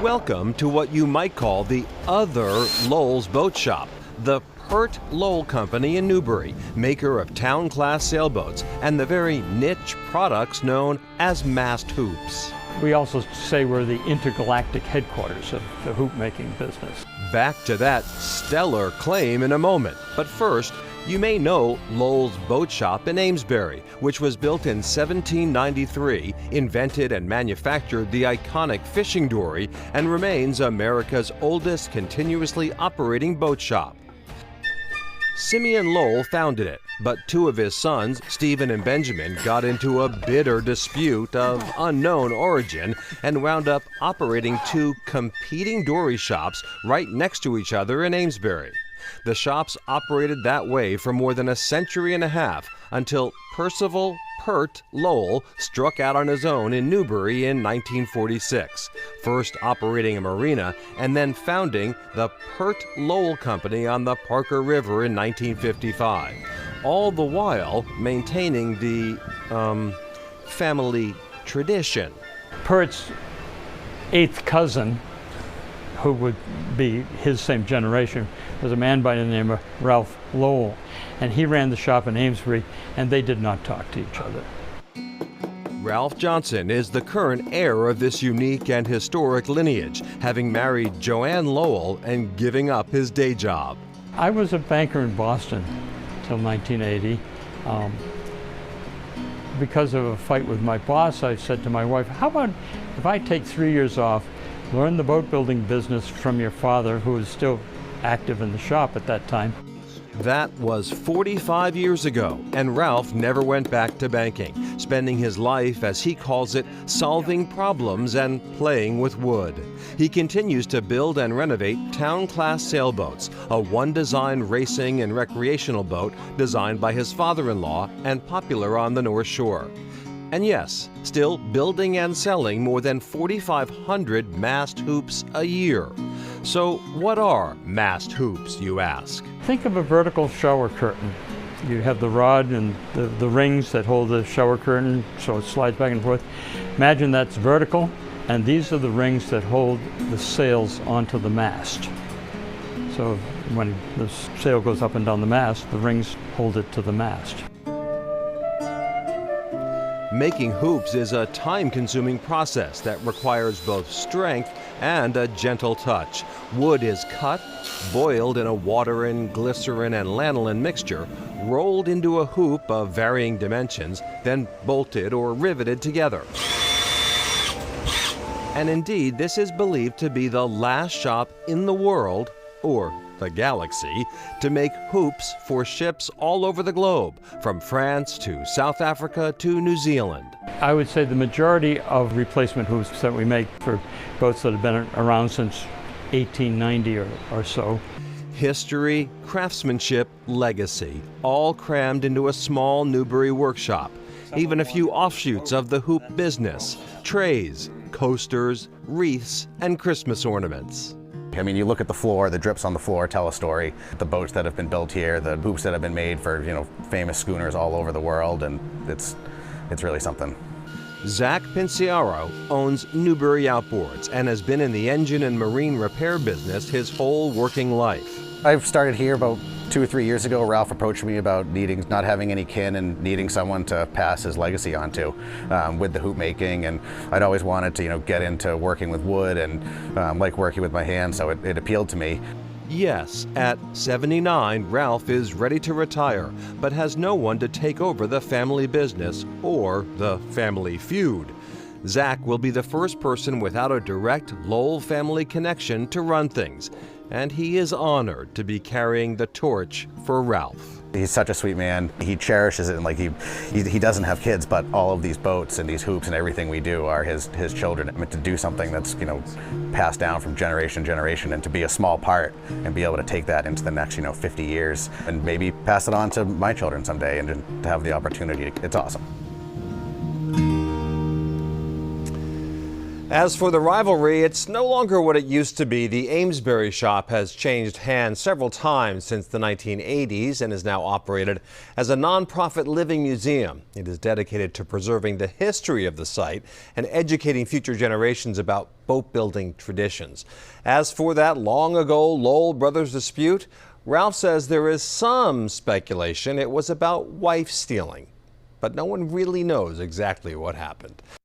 Welcome to what you might call the other Lowell's Boat Shop, the Pert Lowell Company in Newbury, maker of town-class sailboats and the very niche products known as mast hoops. We also say we're the intergalactic headquarters of the hoop-making business. Back to that stellar claim in a moment, but first, you may know Lowell's Boat Shop in Amesbury, which was built in 1793, invented and manufactured the iconic fishing dory, and remains America's oldest continuously operating boat shop. Simeon Lowell founded it, but two of his sons, Stephen and Benjamin, got into a bitter dispute of unknown origin and wound up operating two competing dory shops right next to each other in Amesbury. The shops operated that way for more than a century and a half until Percival Pert Lowell struck out on his own in Newbury in 1946, first operating a marina and then founding the Pert Lowell Company on the Parker River in 1955, all the while maintaining the, family tradition. Pert's eighth cousin, who would be his same generation, was a man by the name of Ralph Lowell. And he ran the shop in Amesbury, and they did not talk to each other. Ralph Johnson is the current heir of this unique and historic lineage, having married Joanne Lowell and giving up his day job. I was a banker in Boston till 1980. Because of a fight with my boss, I said to my wife, how about if I take 3 years off, learn the boat building business from your father, who was still active in the shop at that time. That was 45 years ago, and Ralph never went back to banking, spending his life, as he calls it, solving problems and playing with wood. He continues to build and renovate town-class sailboats, a one-design racing and recreational boat designed by his father-in-law and popular on the North Shore. And yes, still building and selling more than 4,500 mast hoops a year. So what are mast hoops, you ask? Think of a vertical shower curtain. You have the rod and the rings that hold the shower curtain so it slides back and forth. Imagine that's vertical, and these are the rings that hold the sails onto the mast. So when the sail goes up and down the mast, the rings hold it to the mast. Making hoops is a time-consuming process that requires both strength and a gentle touch. Wood is cut, boiled in a water and glycerin and lanolin mixture, rolled into a hoop of varying dimensions, then bolted or riveted together. And indeed, this is believed to be the last shop in the world, or the galaxy, to make hoops for ships all over the globe, from France to South Africa to New Zealand. I would say the majority of replacement hoops that we make for boats that have been around since 1890 or so. History, craftsmanship, legacy, all crammed into a small Newbury workshop. Even a few offshoots of the hoop business: trays, coasters, wreaths, and Christmas ornaments. I mean, you look at the floor, the drips on the floor tell a story. The boats that have been built here, the hoops that have been made for, famous schooners all over the world, and it's really something. Zach Pinciaro owns Newbury Outboards and has been in the engine and marine repair business his whole working life. I've started here about 2 or 3 years ago. Ralph approached me about not having any kin and needing someone to pass his legacy on to with the hoop making, and I'd always wanted to get into working with wood and like working with my hands, so it appealed to me. Yes, at 79, Ralph is ready to retire, but has no one to take over the family business or the family feud. Zach will be the first person without a direct Lowell family connection to run things, and he is honored to be carrying the torch for Ralph. He's such a sweet man. He cherishes it, and he doesn't have kids, but all of these boats and these hoops and everything we do are his children. I mean, to do something that's passed down from generation to generation, and to be a small part and be able to take that into the next 50 years and maybe pass it on to my children someday, and to have the opportunity, it's awesome. As for the rivalry, it's no longer what it used to be. The Amesbury shop has changed hands several times since the 1980s and is now operated as a nonprofit living museum. It is dedicated to preserving the history of the site and educating future generations about boat building traditions. As for that long ago Lowell brothers dispute, Ralph says there is some speculation it was about wife stealing, but no one really knows exactly what happened.